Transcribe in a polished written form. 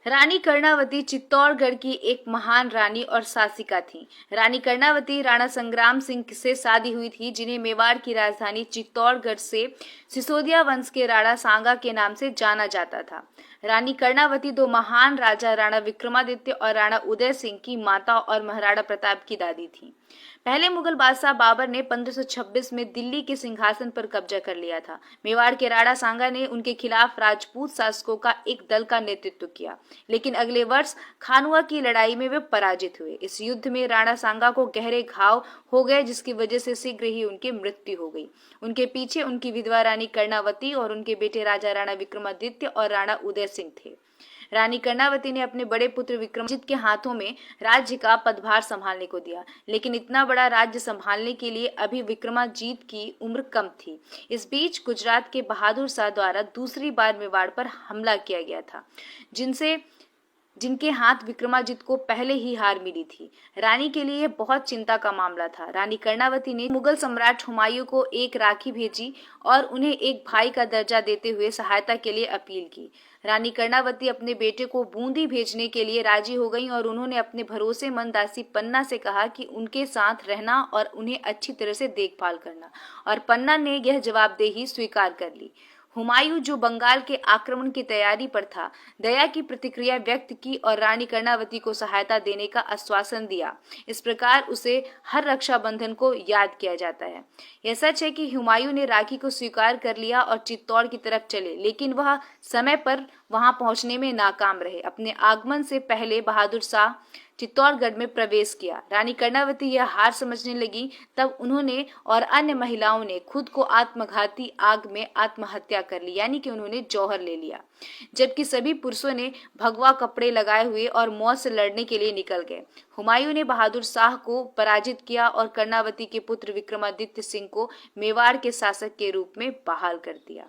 रानी कर्णावती चित्तौड़गढ़ की एक महान रानी और शासिका थी। रानी कर्णावती राणा संग्राम सिंह से शादी हुई थी, जिन्हें मेवाड़ की राजधानी चित्तौड़गढ़ से सिसोदिया वंश के राणा सांगा के नाम से जाना जाता था। रानी कर्णावती दो महान राजा राणा विक्रमादित्य और राणा उदय सिंह की माता और महाराणा प्रताप की दादी थी। पहले मुगल बादशाह बाबर ने 1526 में दिल्ली के सिंहासन पर कब्जा कर लिया था। मेवाड़ के राणा सांगा ने उनके खिलाफ राजपूत शासकों का एक दल का नेतृत्व किया, लेकिन अगले वर्ष खानुआ की लड़ाई में वे पराजित हुए। इस युद्ध में राणा सांगा को गहरे घाव हो गए, जिसकी वजह से शीघ्र ही उनकी मृत्यु हो गई। उनके पीछे उनकी विधवा रानी कर्णावती और उनके बेटे राजा राणा विक्रमादित्य और राणा उदय सिंह थे। रानी कर्णावती ने अपने बड़े पुत्र विक्रमाजित के हाथों में राज्य का पदभार संभालने को दिया, लेकिन इतना बड़ा राज्य संभालने के लिए अभी विक्रमाजीत की उम्र कम थी। इस बीच गुजरात के बहादुर शाह द्वारा दूसरी बार मेवाड़ पर हमला किया गया था, जिनके हाथ विक्रमाजित को पहले ही हार मिली थी। रानी के लिए बहुत चिंता का मामला था। रानी कर्णावती ने मुगल सम्राट हुमायूं को एक राखी भेजी और उन्हें एक भाई का दर्जा देते हुए सहायता के लिए अपील की। रानी कर्णावती अपने बेटे को बूंदी भेजने के लिए राजी हो गईं और उन्होंने अपने भरोसेमंद दासी पन्ना से कहा कि उनके साथ रहना और उन्हें अच्छी तरह से देखभाल करना, और पन्ना ने यह जवाबदेही स्वीकार कर ली। हुमायूं, जो बंगाल के आक्रमण की तैयारी पर था, दया की प्रतिक्रिया व्यक्त की और रानी कर्णावती को सहायता देने का आश्वासन दिया। इस प्रकार उसे हर रक्षाबंधन को याद किया जाता है। यह सच है कि हुमायूं ने राखी को स्वीकार कर लिया और चित्तौड़ की तरफ चले, लेकिन वह समय पर वहां पहुंचने में नाकाम रहे। अपने आगमन से पहले बहादुर शाह चित्तौड़गढ़ में प्रवेश किया। रानी कर्णावती यह हार समझने लगी, तब उन्होंने और अन्य महिलाओं ने खुद को आत्मघाती आग में आत्महत्या कर ली, यानी कि उन्होंने जौहर ले लिया, जबकि सभी पुरुषों ने भगवा कपड़े लगाए हुए और मौत से लड़ने के लिए निकल गए। हुमायूं ने बहादुर शाह को पराजित किया और कर्णावती के पुत्र विक्रमादित्य सिंह को मेवाड़ के शासक के रूप में बहाल कर दिया।